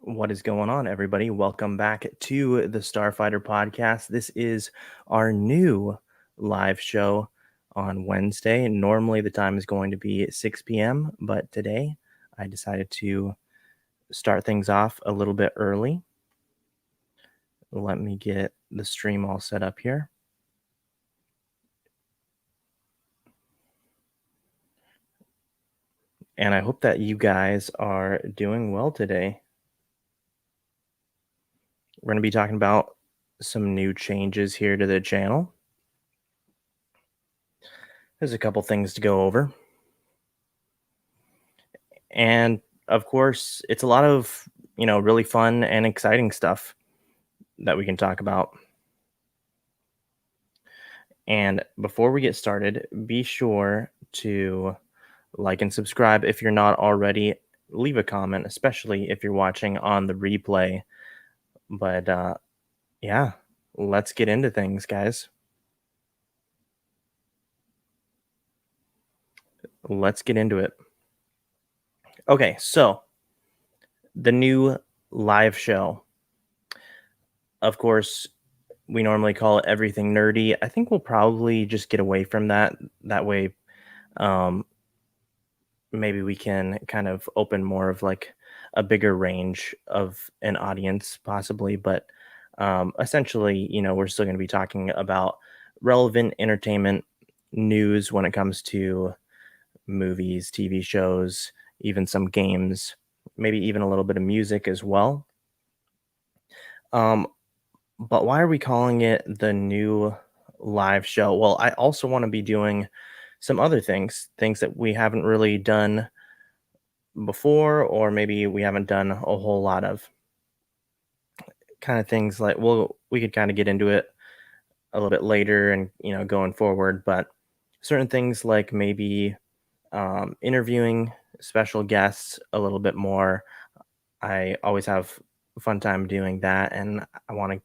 What is going on, everybody? Welcome back to the Starfighter Podcast. This is our new live show on Wednesday. Normally, the time is going to be at 6 p.m., but today I decided to start things off a little bit early. Let me get the stream all set up here. And I hope that you guys are doing well today. We're going to be talking about some new changes here to the channel. There's a couple things to go over. And of course, it's a lot of, really fun and exciting stuff that we can talk about. And before we get started, be sure to like and subscribe if you're not already. Leave a comment, especially if you're watching on the replay. But yeah, let's get into things, guys. Let's get into it. Okay, so the new live show. Of course, we normally call it everything nerdy. I think we'll probably just get away from that. That way, um, maybe we can kind of open more of like a bigger range of an audience, possibly. But essentially, we're still going to be talking about relevant entertainment news when it comes to movies, TV shows, even some games, maybe even a little bit of music as well. Um, But why are we calling it the new live show? Well, I also want to be doing some other things that we haven't really done before, or maybe we haven't done a whole lot of kind of things like, well, we could kind of get into it a little bit later and, going forward. But certain things like maybe interviewing special guests a little bit more. I always have a fun time doing that, and I want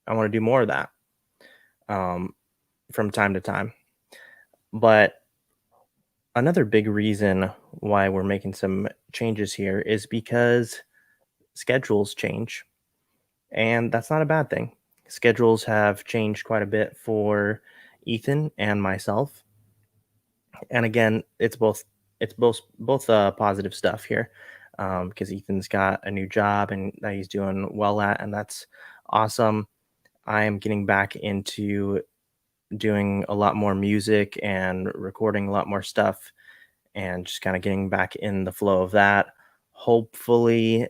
to do more of that. Um, from time to time. But another big reason why we're making some changes here is because schedules change, and that's not a bad thing. Schedules have changed quite a bit for Ethan and myself. And again, it's both positive stuff here, because Ethan's got a new job and that he's doing well at, and that's awesome. I am getting back into doing a lot more music and recording a lot more stuff and just kind of getting back in the flow of that. Hopefully,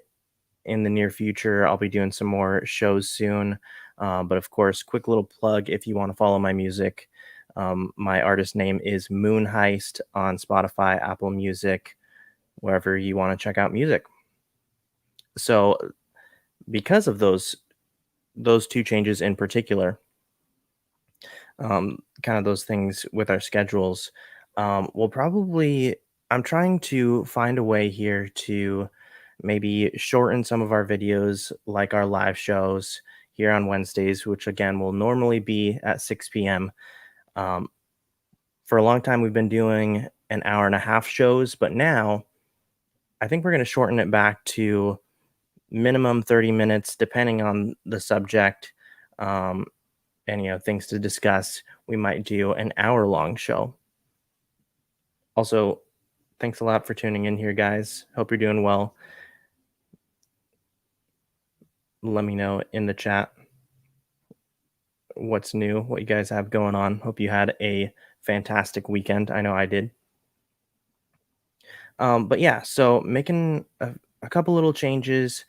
in the near future, I'll be doing some more shows soon. But of course, quick little plug if you want to follow my music. My artist name is Moon Heist on Spotify, Apple Music, wherever you want to check out music. So, because of those two changes in particular, kind of those things with our schedules. We'll probably, I'm trying to find a way here to maybe shorten some of our videos, like our live shows here on Wednesdays, which again will normally be at 6 p.m. Um, for a long time, we've been doing an hour and a half shows, but now I think we're going to shorten it back to minimum 30 minutes, depending on the subject. Um, and things to discuss, we might do an hour long show. Also, thanks a lot for tuning in here, guys. Hope you're doing well. Let me know in the chat what's new, what you guys have going on. Hope you had a fantastic weekend. I know I did. But yeah, so making a couple little changes.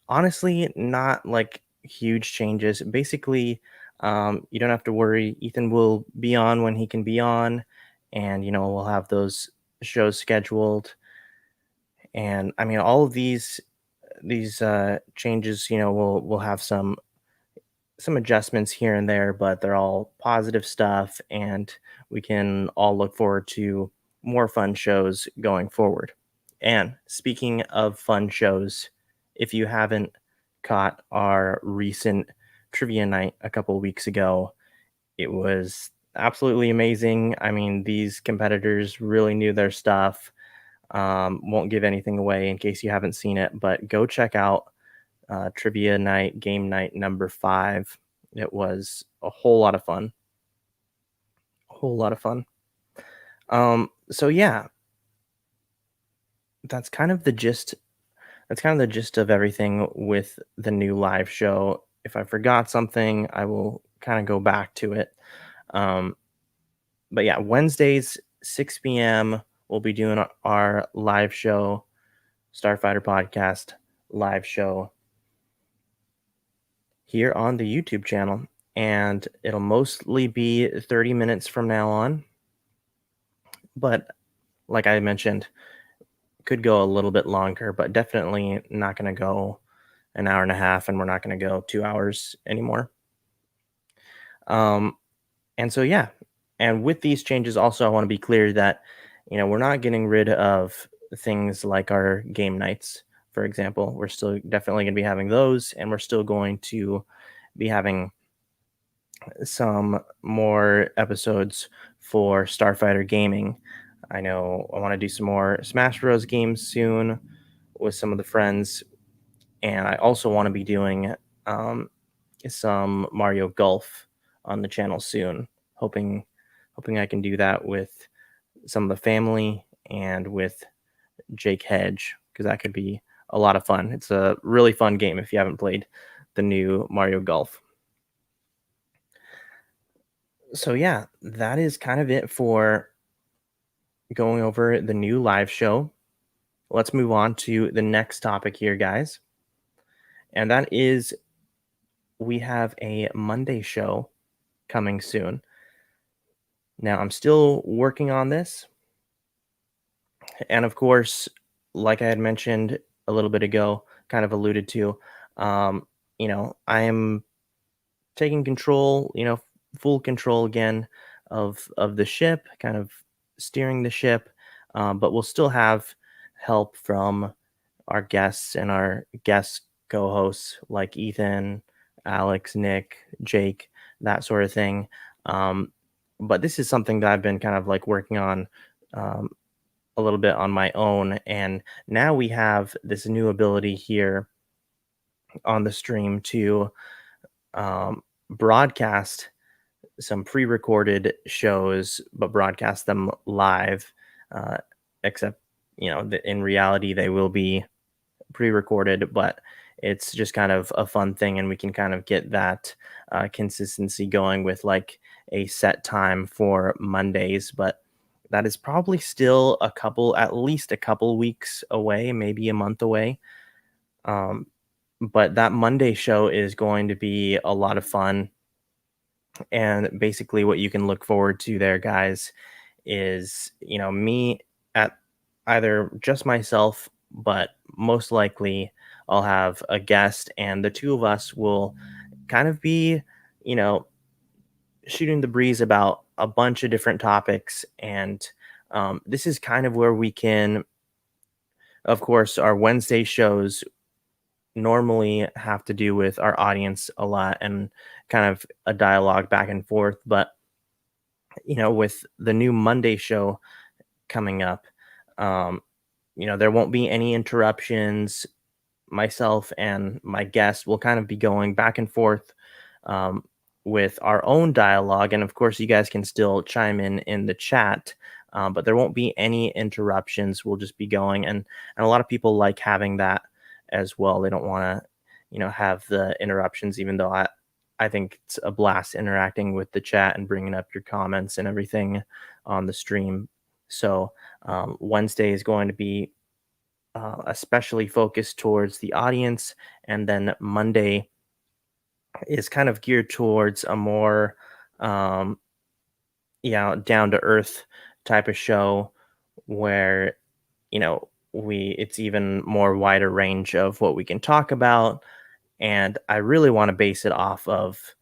Honestly, not like huge changes. Basically, you don't have to worry. Ethan will be on when he can be on, and we'll have those shows scheduled. And I mean, all of these changes, we'll have some adjustments here and there, but they're all positive stuff, and we can all look forward to more fun shows going forward. And speaking of fun shows, if you haven't caught our recent trivia night a couple weeks ago, it was absolutely amazing. I mean, these competitors really knew their stuff. Won't give anything away in case you haven't seen it, but go check out trivia night, game night number 5. It was a whole lot of fun. A whole lot of fun. So yeah, that's kind of the gist. That's kind of the gist of everything with the new live show. If I forgot something, I will kind of go back to it. Um, but yeah, Wednesdays, 6 p.m. We'll be doing our live show, Starfighter Podcast live show here on the YouTube channel. And it'll mostly be 30 minutes from now on. But like I mentioned, could go a little bit longer, but definitely not going to go an hour and a half, and we're not going to go 2 hours anymore. Um, and so, yeah. And with these changes, also, I want to be clear that, we're not getting rid of things like our game nights, for example. We're still definitely going to be having those, and we're still going to be having some more episodes for Starfighter Gaming. I know I want to do some more Smash Bros. Games soon with some of the friends, and I also want to be doing um, some Mario Golf on the channel soon. Hoping I can do that with some of the family and with Jake Hedge, because that could be a lot of fun. It's a really fun game if you haven't played the new Mario Golf. So yeah, that is kind of it for going over the new live show. Let's move on to the next topic here, guys. And that is, we have a Monday show coming soon. Now, I'm still working on this. And of course, like I had mentioned a little bit ago, kind of alluded to, um, I am taking control, full control again of the ship, kind of steering the ship, but we'll still have help from our guests and our guest co-hosts like Ethan, Alex, Nick, Jake, that sort of thing. Um, but this is something that I've been kind of like working on um, a little bit on my own, and now we have this new ability here on the stream to broadcast some pre-recorded shows, but broadcast them live. Uh, except, in reality, they will be pre-recorded, but it's just kind of a fun thing, and we can kind of get that consistency going with like a set time for Mondays. But that is probably still at least a couple weeks away, maybe a month away. But that Monday show is going to be a lot of fun. And basically, what you can look forward to there, guys, is, me at either just myself, but most likely I'll have a guest, and the two of us will kind of be, you know, shooting the breeze about a bunch of different topics. And this is kind of where we can, of course, our Wednesday shows normally have to do with our audience a lot and kind of a dialogue back and forth. But, with the new Monday show coming up, um, there won't be any interruptions. Myself and my guest will kind of be going back and forth um, with our own dialogue. And of course, you guys can still chime in the chat, but there won't be any interruptions. We'll just be going. And a lot of people like having that as well. They don't want to, have the interruptions, even though I think it's a blast interacting with the chat and bringing up your comments and everything on the stream. So Wednesday is going to be especially focused towards the audience, and then Monday is kind of geared towards a more um, down to earth type of show where it's even more wider range of what we can talk about. And I really want to base it off of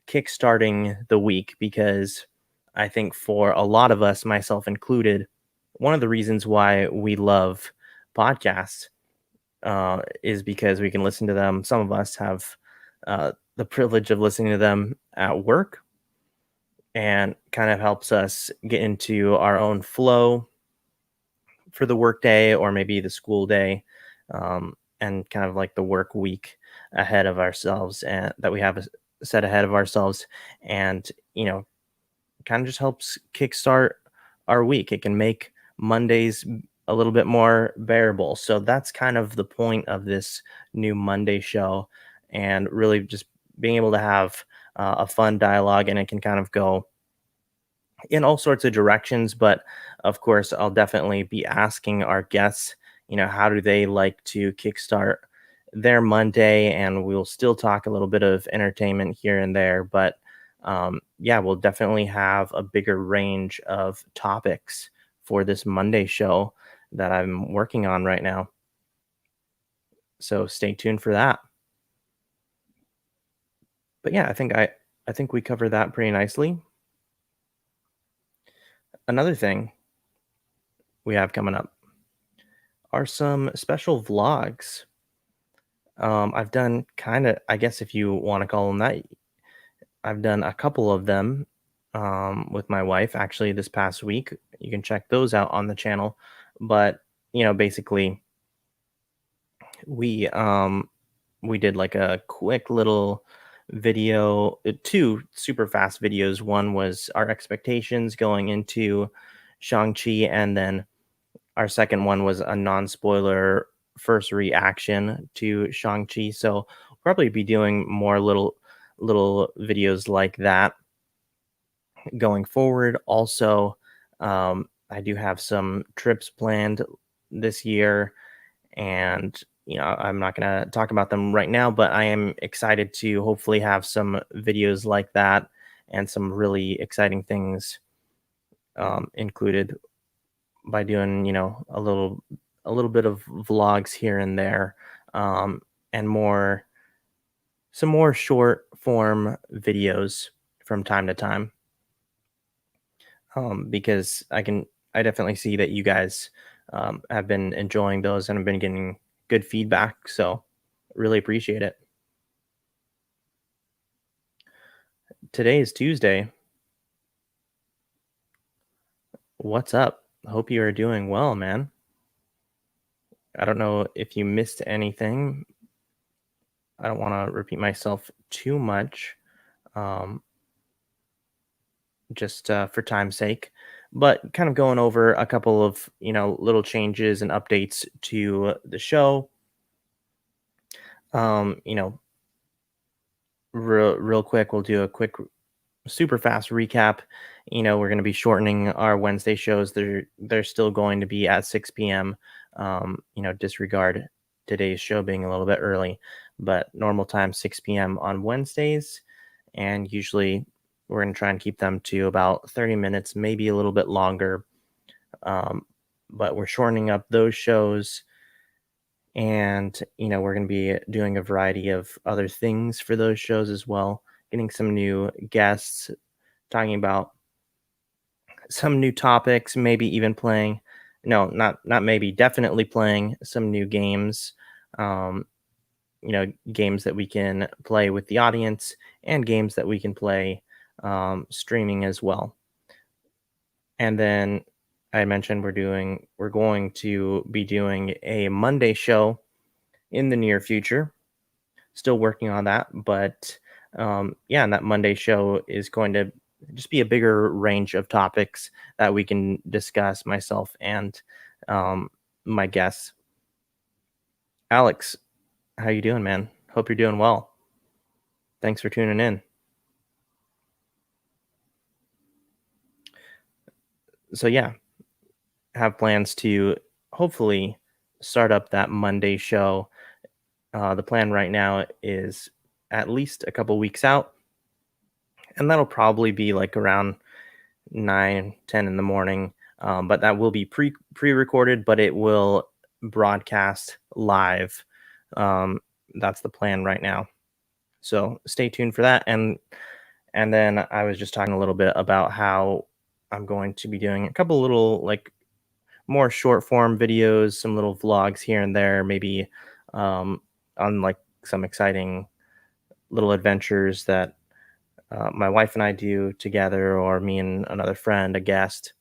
kickstarting the week, because I think for a lot of us, myself included, one of the reasons why we love podcasts is because we can listen to them. Some of us have the privilege of listening to them at work, and kind of helps us get into our own flow for the work day or maybe the school day. and kind of like the work week ahead of ourselves, and that we have set ahead of ourselves. And kind of just helps kickstart our week. It can make Mondays a little bit more bearable. So that's kind of the point of this new Monday show, and really just being able to have a fun dialogue, and it can kind of go in all sorts of directions. But of course, I'll definitely be asking our guests, how do they like to kickstart their Monday? And we'll still talk a little bit of entertainment here and there. But yeah, we'll definitely have a bigger range of topics for this Monday show that I'm working on right now. So stay tuned for that. But yeah, I think we covered that pretty nicely. Another thing we have coming up are some special vlogs. I've done kind of, I guess if you want to call them that, I've done a couple of them with my wife actually this past week. You can check those out on the channel. But basically, we um, we did like a quick little video, two super fast videos. One was our expectations going into Shang-Chi, and then our second one was a non-spoiler first reaction to Shang-Chi. So we'll probably be doing more little videos like that going forward. Also, I do have some trips planned this year, and I'm not going to talk about them right now, but I am excited to hopefully have some videos like that and some really exciting things included by doing a little bit of vlogs here and there, and some more short form videos from time to time, because I definitely see that you guys have been enjoying those and have been getting good feedback, so really appreciate it. Today is Tuesday. What's up? Hope you are doing well, man. I don't know if you missed anything. I don't want to repeat myself too much, um, just for time's sake, but kind of going over a couple of little changes and updates to the show. Um, you know, real quick, we'll do a quick, super fast recap. We're going to be shortening our Wednesday shows. They're still going to be at 6 p.m. Disregard today's show being a little bit early, but normal time 6 p.m. on Wednesdays, and usually we're going to try and keep them to about 30 minutes, maybe a little bit longer. Um, but we're shortening up those shows, and we're going to be doing a variety of other things for those shows as well, getting some new guests, talking about some new topics, maybe even playing, no, not maybe, definitely playing some new games. um Games that we can play with the audience, and games that we can play streaming as well. And then I mentioned we're going to be doing a Monday show in the near future. Still working on that, but yeah, and that Monday show is going to just be a bigger range of topics that we can discuss, myself and um, my guests. Alex, how you doing, man? Hope you're doing well. Thanks for tuning in. So yeah, have plans to hopefully start up that Monday show. The plan right now is at least a couple weeks out, and that'll probably be like around 9, 10 in the morning. But that will be pre-recorded, but it will broadcast live. Um, that's the plan right now. So stay tuned for that. And then I was just talking a little bit about how I'm going to be doing a couple little like more short form videos, some little vlogs here and there, maybe on like some exciting little adventures that my wife and I do together, or me and another friend, a guest,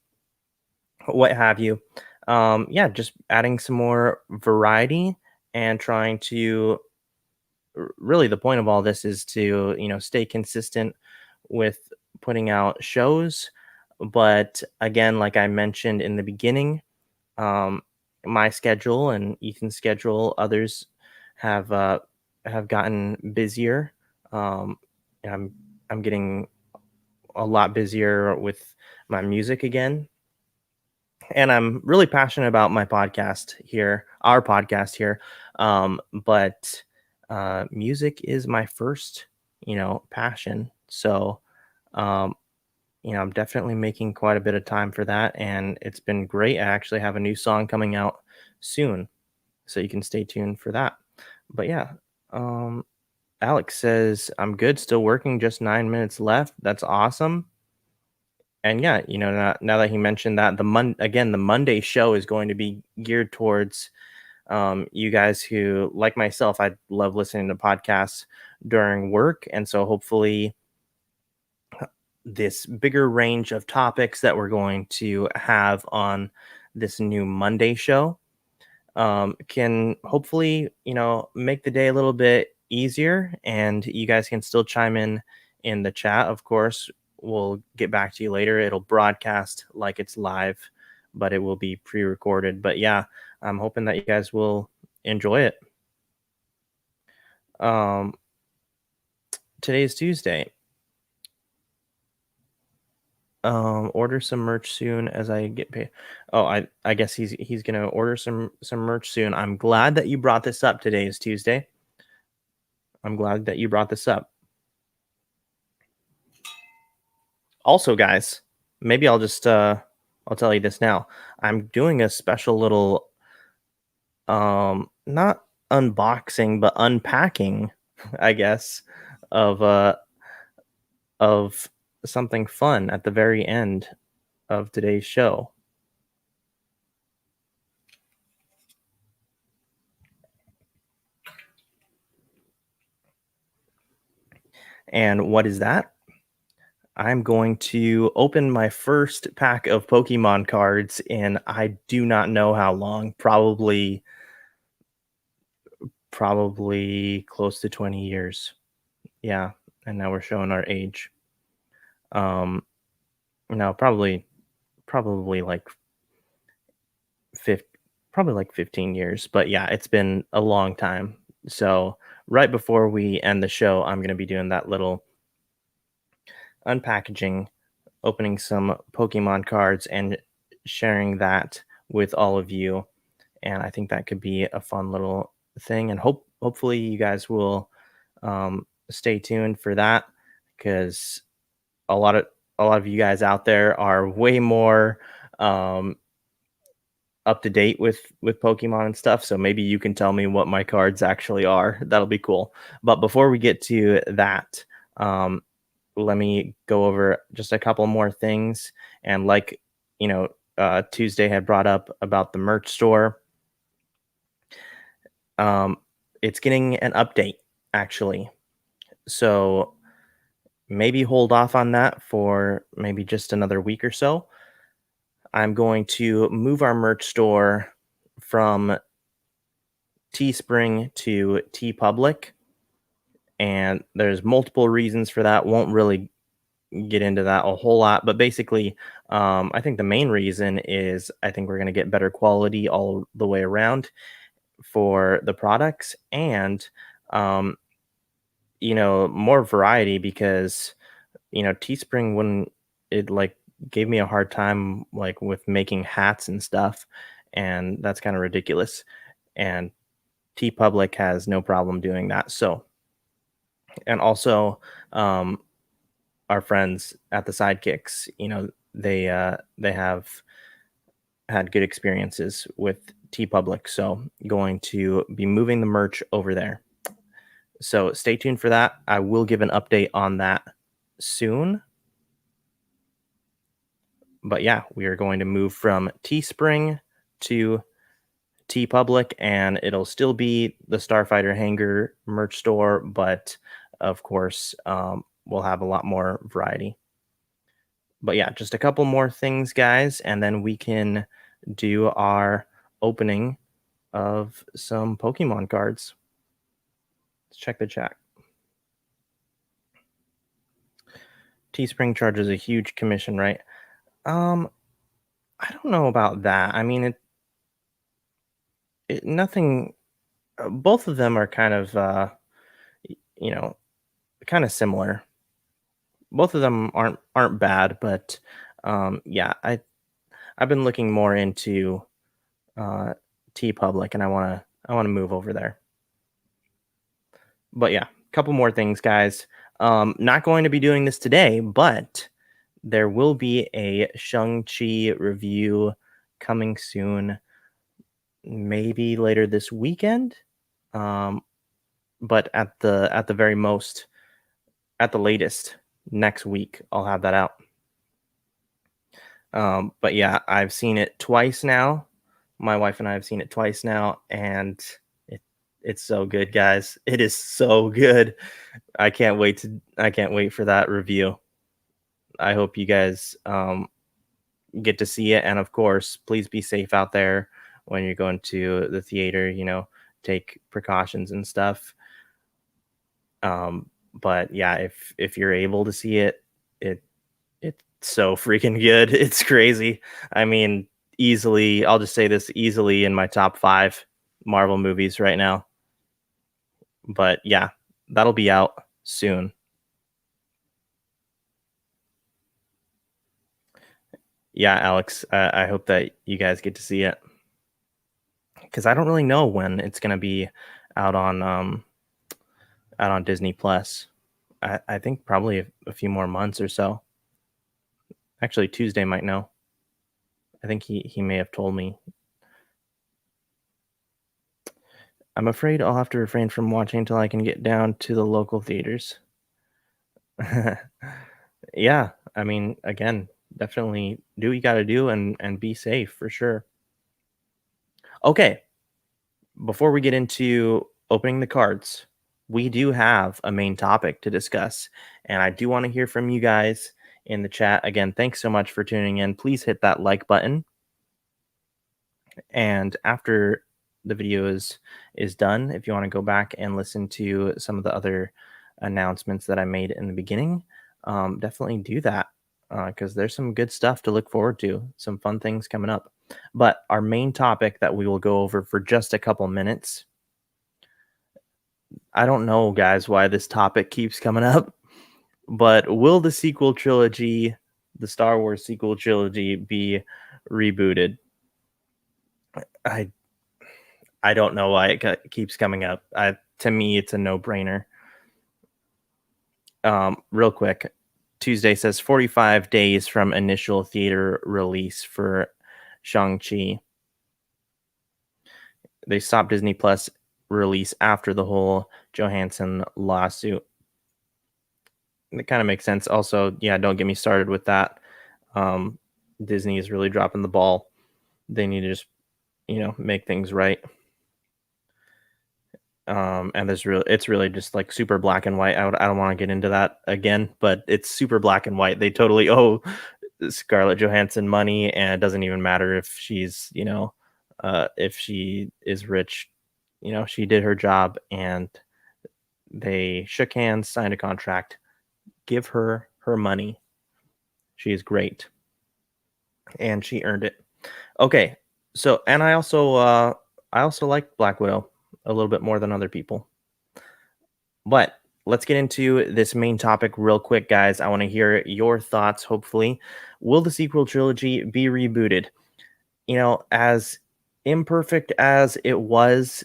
what have you. Yeah, just adding some more variety and trying to really, the point of all this is to, stay consistent with putting out shows. But again, like I mentioned in the beginning, um, my schedule and Ethan's schedule, others have have gotten busier. Um, I'm I'm getting a lot busier with my music again, and I'm really passionate about my podcast here, our podcast here. But music is my first, passion. So, um, I'm definitely making quite a bit of time for that, and it's been great. I actually have a new song coming out soon, so you can stay tuned for that. But yeah, um, Alex says I'm good, still working, just 9 minutes left. That's awesome. And yeah, now that he mentioned that, the Monday show is going to be geared towards you guys who, like myself, I love listening to podcasts during work, and so hopefully this bigger range of topics that we're going to have on this new Monday show can hopefully, make the day a little bit easier, and you guys can still chime in the chat. Of course, we'll get back to you later. It'll broadcast like it's live, but it will be pre-recorded. But yeah, I'm hoping that you guys will enjoy it. Um, Today is Tuesday. Order some merch soon as I get paid. Oh, I guess he's gonna order some merch soon. I'm glad that you brought this up. Today is Tuesday. I'm glad that you brought this up. Also, guys, maybe I'll tell you this now. I'm doing a special little not unboxing but unpacking, I guess, of of something fun at the very end of today's show. And what is that? I'm going to open my first pack of Pokemon cards in I do not know how long, probably close to 20 years. Yeah, and now we're showing our age. Um no, probably like 50, probably like 15 years, but yeah, it's been a long time. So, right before we end the show, I'm going to be doing that little unpackaging, opening some Pokemon cards and sharing that with all of you. And I think that could be a fun little thing. And hopefully you guys will stay tuned for that, because a lot of a lot of you guys out there are way more um, up to date with Pokemon and stuff. So maybe you can tell me what my cards actually are. That'll be cool. But before we get to that, um, let me go over just a couple more things. And like, Tuesday had brought up about the merch store. Um, it's getting an update, actually. So maybe hold off on that for maybe just another week or so. I'm going to move our merch store from Teespring to TeePublic, and there's multiple reasons for that. Won't really get into that a whole lot, but basically, I think the main reason is I think we're going to get better quality all the way around for the products, and um, more variety, because Teespring, when it like gave me a hard time like with making hats and stuff, and that's kind of ridiculous. And TeePublic has no problem doing that. So, and also, um, our friends at the Sidekicks, they have had good experiences with TeePublic, so going to be moving the merch over there. So stay tuned for that. I will give an update on that soon. But yeah, we are going to move from Teespring to TeePublic, and it'll still be the Starfighter Hangar merch store, but of course, we'll have a lot more variety. But yeah, just a couple more things, guys, and then we can do our opening of some Pokemon cards. Let's check the chat. Teespring charges a huge commission, right? I don't know about that. I mean, nothing. Both of them are kind of, you know, kind of similar. Both of them aren't bad, but yeah, I've been looking more into uh, T Public, and I wanna move over there. But yeah, a couple more things, guys. Not going to be doing this today, but there will be a Shang-Chi review coming soon, maybe later this weekend. Um, but at the very most, at the latest, next week, I'll have that out. But yeah, I've seen it twice now. My wife and I have seen it twice now, and it it's so good, guys. It is so good. I can't wait for that review. I hope you guys get to see it, and of course, please be safe out there when you're going to the theater. Take precautions and stuff. But yeah, if you're able to see it, it it's so freaking good. It's crazy. I mean, easily, I'll just say this, easily in my top 5 Marvel movies right now. But yeah, that'll be out soon. Yeah, Alex, I hope that you guys get to see it because I don't really know when it's gonna be out on out on Disney Plus. I think probably a few more months or so. Actually, Tuesday might know. I think he may have told me. I'm afraid I'll have to refrain from watching until I can get down to the local theaters. Yeah, I mean, again, definitely do what you got to do and be safe for sure. Okay, before we get into opening the cards, we do have a main topic to discuss, and I do want to hear from you guys in the chat. Again, thanks so much for tuning in. Please hit that like button, and after the video is done, if you want to go back and listen to some of the other announcements that I made in the beginning, definitely do that because there's some good stuff to look forward to, some fun things coming up. But our main topic that we will go over for just a couple minutes, I don't know, guys, why this topic keeps coming up, but will the sequel trilogy, the Star Wars sequel trilogy, be rebooted? I I don't know why it keeps coming up. To me, it's a no-brainer. Real quick, Tuesday says 45 days from initial theater release for Shang-Chi. They stopped Disney Plus release after the whole Johansson lawsuit. It kind of makes sense. Also, yeah, don't get me started with that. Um, Disney is really dropping the ball. They need to just, make things right. And it's really just like super black and white. I don't want to get into that again, but it's super black and white. They totally owe Scarlett Johansson money, and it doesn't even matter if she's, if she is rich. She did her job, and they shook hands, signed a contract. Give her her money. She is great, and she earned it. Okay, so and I also like Black Widow a little bit more than other people. But let's get into this main topic real quick, guys. I want to hear your thoughts. Hopefully, will the sequel trilogy be rebooted? As imperfect as it was,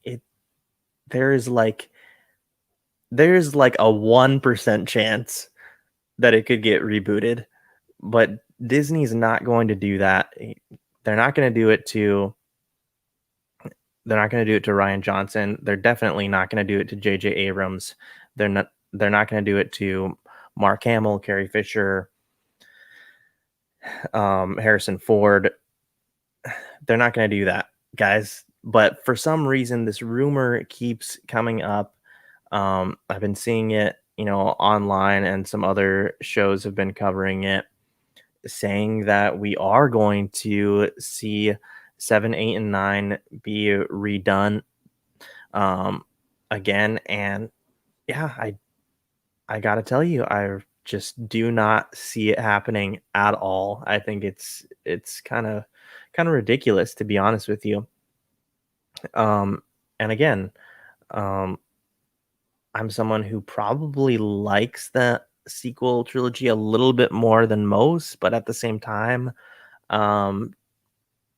it there is like there's like a 1% chance that it could get rebooted, but Disney's not going to do that. They're not going to do it to They're not going to do it to Ryan Johnson. They're definitely not going to do it to J.J. Abrams. They're not going to do it to Mark Hamill, Carrie Fisher, Harrison Ford. They're not going to do that, guys. But for some reason, this rumor keeps coming up. I've been seeing it, online, and some other shows have been covering it, saying that we are going to see 7, 8, and 9 be redone um, again. And yeah, I gotta tell you, I just do not see it happening at all. I think it's kind of ridiculous, to be honest with you. And again, um, I'm someone who probably likes the sequel trilogy a little bit more than most, but at the same time, um,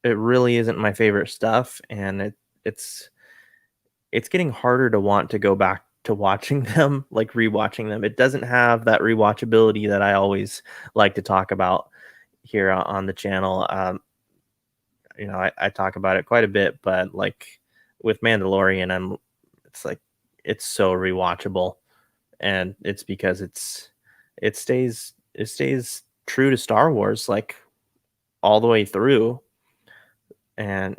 it really isn't my favorite stuff, and it's it's getting harder to want to go back to watching them, like rewatching them. It doesn't have that rewatchability that I always like to talk about here on the channel. I talk about it quite a bit, but like with Mandalorian, it's like it's so rewatchable, and it's because it stays true to Star Wars like all the way through. And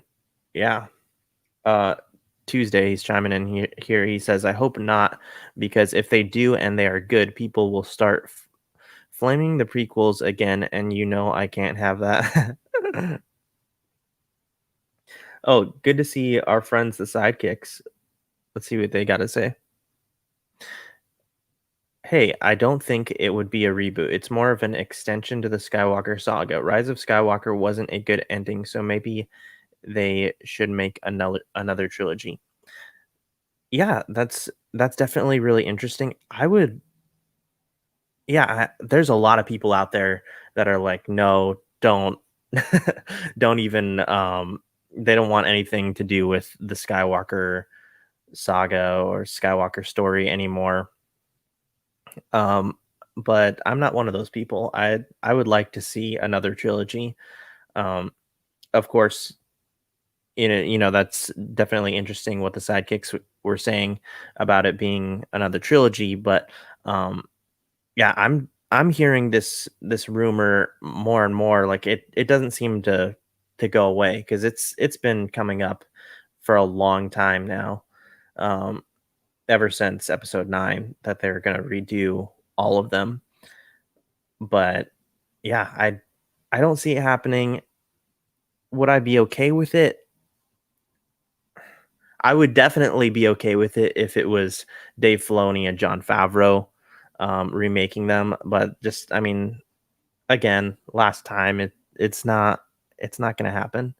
yeah, uh Tuesday, he's chiming in here. He says, I hope not, because if they do and they are good, people will start flaming the prequels again, and I can't have that. Oh, good to see our friends, the Sidekicks. Let's see what they got to say. Hey, I don't think it would be a reboot. It's more of an extension to the Skywalker saga. Rise of Skywalker wasn't a good ending, so maybe they should make another trilogy. Yeah, that's definitely really interesting. I would Yeah, there's a lot of people out there that are like, "No, don't don't even, they don't want anything to do with the Skywalker saga or Skywalker story anymore." Um, but I'm not one of those people. I would like to see another trilogy. Um, of course, that's definitely interesting what the sidekicks were saying about it being another trilogy, but um yeah, I'm hearing this rumor more and more. Like it doesn't seem to go away, because it's been coming up for a long time now. Um, ever since episode 9 that they're gonna redo all of them. But yeah, I don't see it happening. Would I be okay with it? I would definitely be okay with it if it was Dave Filoni and John Favreau remaking them. But just, I mean, again, last time, it's not gonna happen.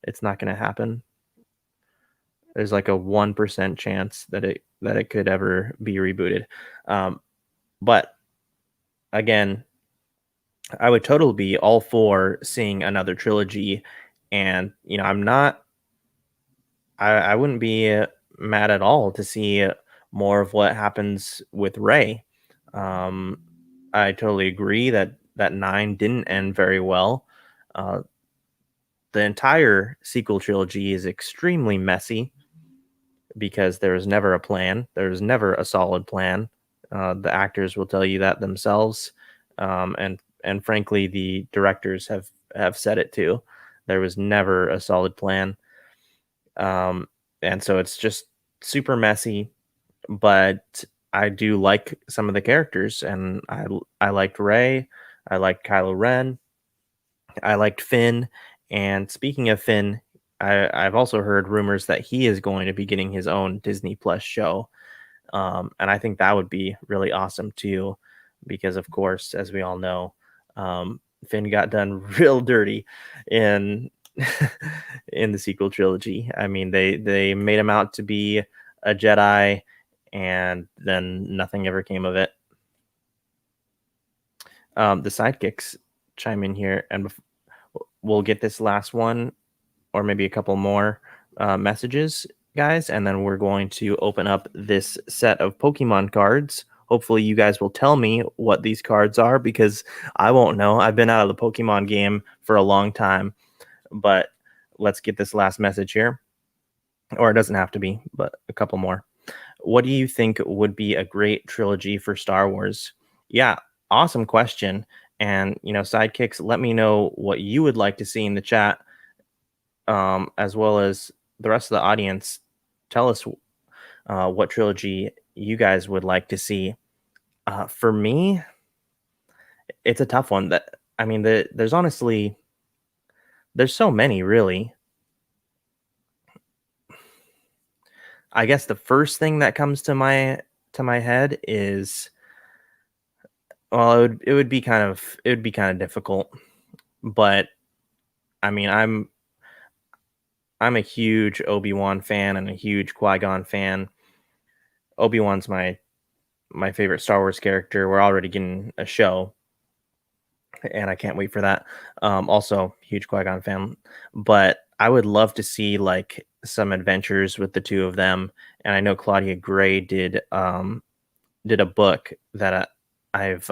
It's not gonna happen. There's like a 1% chance that it could ever be rebooted. But again, I would totally be all for seeing another trilogy, and I wouldn't be mad at all to see more of what happens with Ray. Um, I totally agree that 9 didn't end very well. Uh, the entire sequel trilogy is extremely messy because there was never a plan. There was never a solid plan. The actors will tell you that themselves, and frankly, the directors have said it too. There was never a solid plan, um, and so it's just super messy. But I do like some of the characters, and I liked Ray, I liked Kylo Ren, I liked Finn. And speaking of Finn, I've also heard rumors that he is going to be getting his own Disney Plus show. And I think that would be really awesome too, because of course, as we all know, Finn got done real dirty in in the sequel trilogy. I mean, they made him out to be a Jedi, and then nothing ever came of it. The sidekicks chime in here, and we'll get this last one, or maybe a couple more messages, guys, and then we're going to open up this set of Pokemon cards. Hopefully, you guys will tell me what these cards are, because I won't know. I've been out of the Pokemon game for a long time, but let's get this last message here. Or it doesn't have to be, but a couple more. What do you think would be a great trilogy for Star Wars? Yeah, awesome question. And, sidekicks, let me know what you would like to see in the chat, as well as the rest of the audience. Tell us what trilogy you guys would like to see. For me, it's a tough one. That I mean, there's honestly there's so many really. I guess the first thing that comes to my head is, well, it would be kind of difficult, but I mean, I'm a huge Obi-Wan fan and a huge Qui-Gon fan. Obi-Wan's my favorite Star Wars character. We're already getting a show, and I can't wait for that. Also, huge Qui-Gon fan, but I would love to see like some adventures with the two of them. And I know Claudia Gray did a book that I've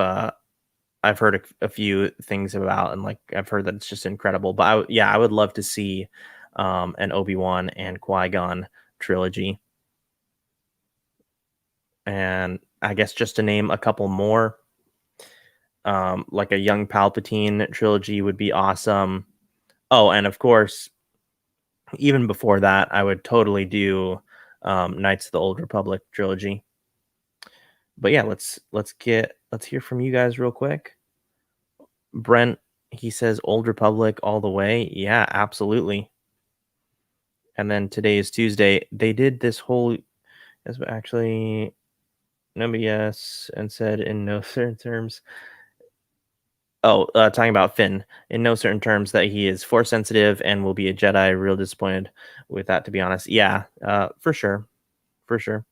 heard a few things about, and like I've heard that it's just incredible. But yeah, I would love to see an Obi-Wan and Qui-Gon trilogy. And I guess just to name a couple more, like a young Palpatine trilogy would be awesome. Oh, and of course, even before that, I would totally do Knights of the Old Republic trilogy. But yeah, let's hear from you guys real quick. Brent, he says Old Republic all the way. Yeah, absolutely. And then today is Tuesday. They did this whole, actually, nobody yes, and said in no certain terms. Oh, talking about Finn, in no certain terms that he is force sensitive and will be a Jedi. Real disappointed with that, to be honest. Yeah, for sure, for sure.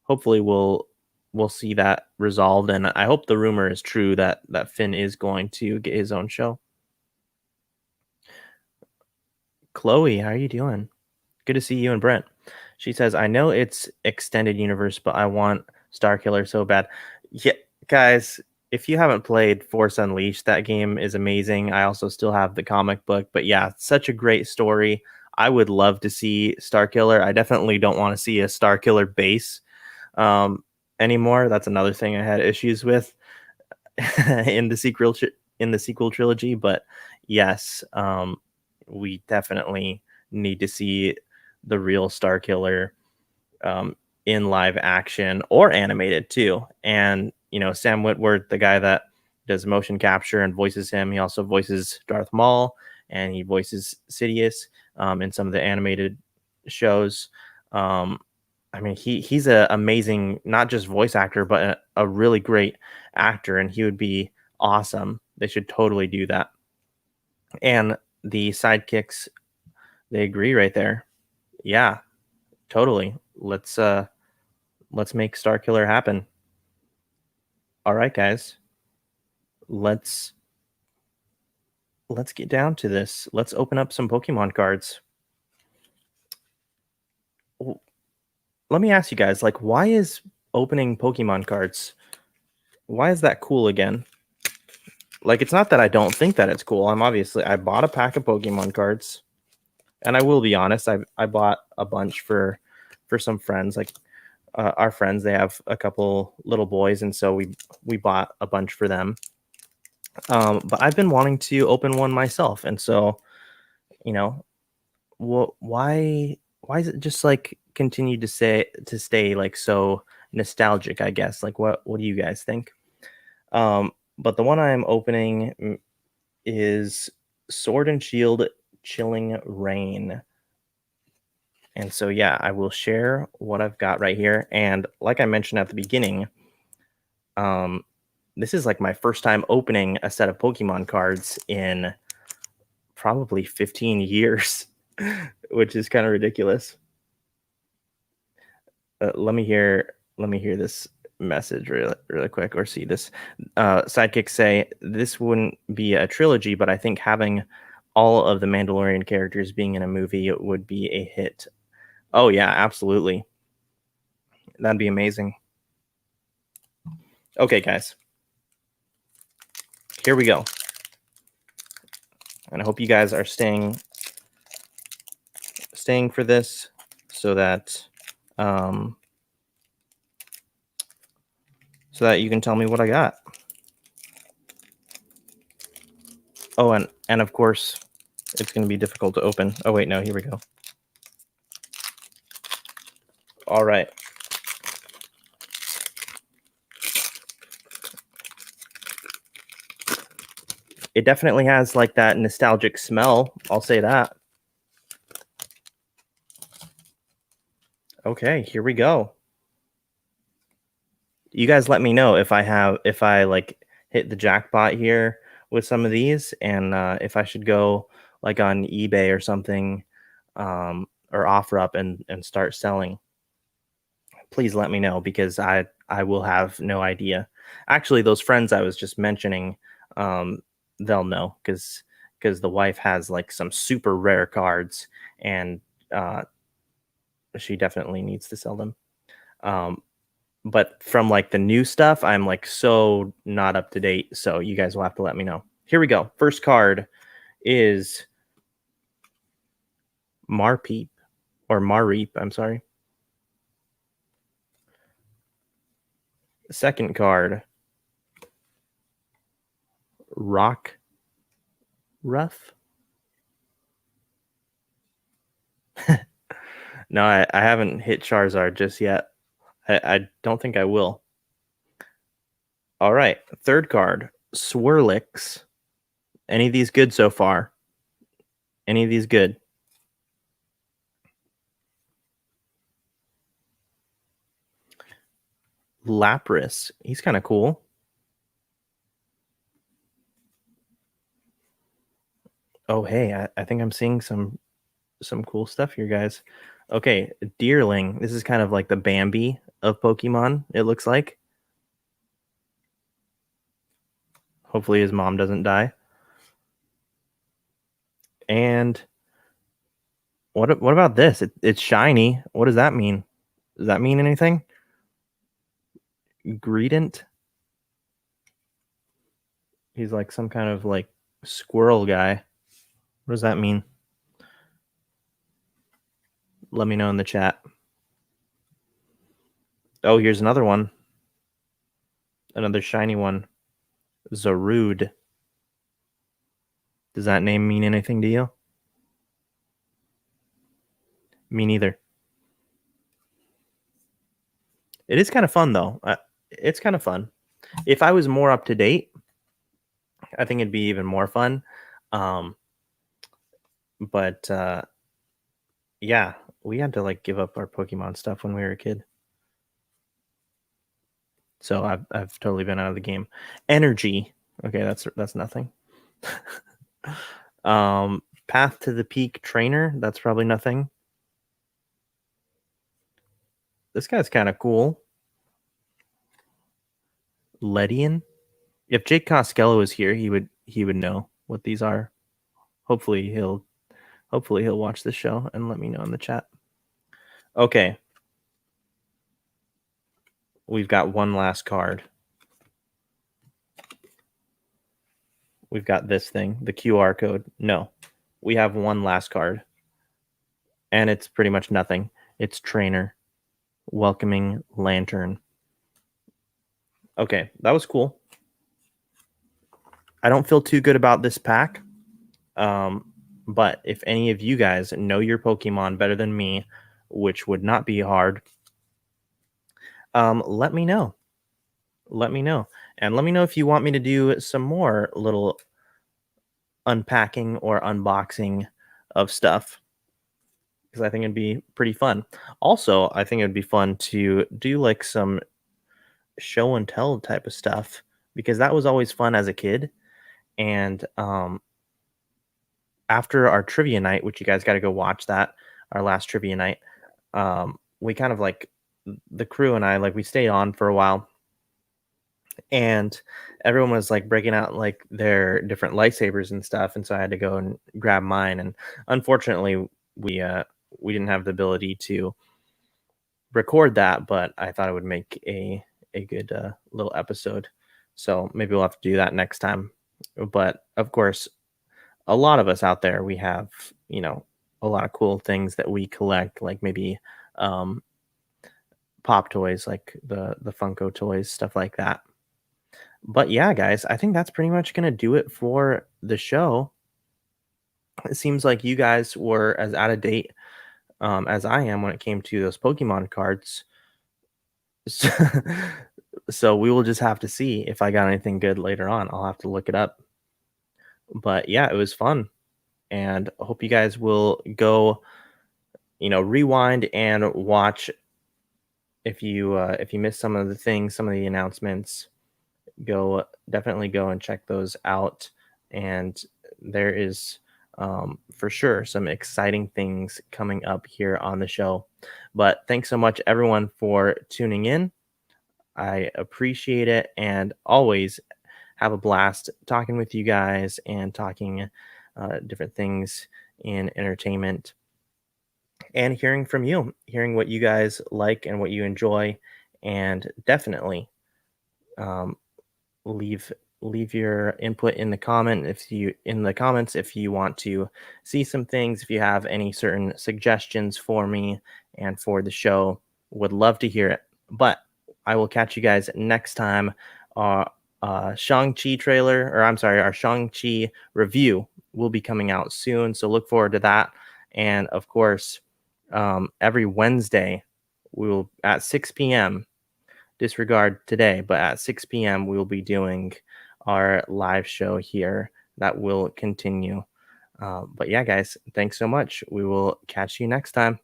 Hopefully, we'll see that resolved, and I hope the rumor is true that Finn is going to get his own show. Chloe, how are you doing? Good to see you and Brent. She says, I know it's extended universe, but I want Starkiller so bad. Yeah, guys, if you haven't played Force Unleashed, that game is amazing. I also still have the comic book, but yeah, such a great story. I would love to see Starkiller. I definitely don't want to see a Starkiller base anymore. That's another thing I had issues with in the sequel trilogy. But yes, we definitely need to see the real Starkiller in live action or animated too. And Sam Witwer, the guy that does motion capture and voices him, he also voices Darth Maul and he voices Sidious in some of the animated shows. I mean, he's an amazing, not just voice actor, but a really great actor, and he would be awesome. They should totally do that. And the sidekicks, they agree right there. Yeah, totally. Let's make Starkiller happen. All right, guys. Let's get down to this. Let's open up some Pokemon cards. Let me ask you guys, like, why is opening Pokemon cards, why is that cool again? Like, it's not that I don't think that it's cool. I bought a pack of Pokemon cards, and I will be honest, I bought a bunch for some friends. Like, our friends, they have a couple little boys, and so we bought a bunch for them. But I've been wanting to open one myself, and so why is it just like continue to stay like so nostalgic? I guess, like, what do you guys think? But the one I'm opening is Sword and Shield Chilling Rain. And so, yeah, I will share what I've got right here. And like I mentioned at the beginning, this is like my first time opening a set of Pokemon cards in probably 15 years, which is kind of ridiculous. Let me hear this message really quick, or see this. Sidekicks say this wouldn't be a trilogy, but I think having all of the Mandalorian characters being in a movie would be a hit. Oh yeah, absolutely. That'd be amazing. Okay, guys. Here we go. And I hope you guys are staying for this so that you can tell me what I got. Oh, and of course, it's going to be difficult to open. Oh wait, no, here we go. All right. It definitely has like that nostalgic smell. I'll say that. Okay, here we go. You guys let me know if I like hit the jackpot here with some of these, and if I should go like on eBay or something, or OfferUp and start selling. Please let me know because I will have no idea. Actually, those friends I was just mentioning, um, they'll know because the wife has like some super rare cards, and uh, she definitely needs to sell them. Um, but from like the new stuff, I'm like so not up to date. So you guys will have to let me know. Here we go. First card is Marpeep or Mareep. I'm sorry. Second card, Rock Rough. No, I haven't hit Charizard just yet. I don't think I will. All right. Third card, Swirlix. Any of these good so far? Any of these good? Lapras. He's kind of cool. Oh, hey, I think I'm seeing some cool stuff here, guys. Okay, Deerling. This is kind of like the Bambi of Pokemon, it looks like. Hopefully his mom doesn't die. And what about this? It's shiny. What does that mean? Does that mean anything? Greedent. He's like some kind of like squirrel guy. What does that mean? Let me know in the chat. Oh, here's another one. Another shiny one. Zarude. Does that name mean anything to you? Me neither. It is kind of fun though. It's kind of fun. If I was more up to date, I think it'd be even more fun. Um, but yeah, we had to like give up our Pokemon stuff when we were a kid. So I've totally been out of the game. Energy. Okay, that's nothing. Path to the Peak Trainer. That's probably nothing. This guy's kind of cool. Ledian. If Jake Costello was here, he would know what these are. Hopefully he'll watch this show and let me know in the chat. Okay. We've got one last card. We've got this thing, the QR code. No. We have one last card. And it's pretty much nothing. It's Trainer. Welcoming Lantern. Okay, that was cool. I don't feel too good about this pack. But if any of you guys know your Pokemon better than me, which would not be hard, let me know. Let me know. And let me know if you want me to do some more little unpacking or unboxing of stuff, because I think it'd be pretty fun. Also, I think it'd be fun to do like some show and tell type of stuff, because that was always fun as a kid. And after our trivia night, which you guys got to go watch that, our last trivia night, we kind of like the crew and I, like, we stayed on for a while, and everyone was like breaking out like their different lightsabers and stuff, and so I had to go and grab mine. And unfortunately, we didn't have the ability to record that, but I thought it would make a good little episode. So maybe we'll have to do that next time. But of course, a lot of us out there, we have, a lot of cool things that we collect, like maybe pop toys, like the Funko toys, stuff like that. But yeah, guys, I think that's pretty much gonna do it for the show. It seems like you guys were as out of date as I am when it came to those Pokemon cards. So, so we will just have to see if I got anything good later on. I'll have to look it up. But yeah, it was fun, and I hope you guys will go rewind and watch if you missed some of the things, some of the announcements. Definitely go and check those out. And there is for sure some exciting things coming up here on the show. But thanks so much, everyone, for tuning in. I appreciate it, and always have a blast talking with you guys and talking different things in entertainment and hearing from you, hearing what you guys like and what you enjoy, and definitely um, leave leave your input in the comments if you want to see some things, if you have any certain suggestions for me and for the show. Would love to hear it. But I will catch you guys next time. Shang-Chi trailer, or I'm sorry, our Shang-Chi review will be coming out soon, so look forward to that. And of course, every Wednesday we will at 6 p.m. disregard today, but at 6 p.m. we will be doing our live show here that will continue. But yeah, guys, thanks so much. We will catch you next time.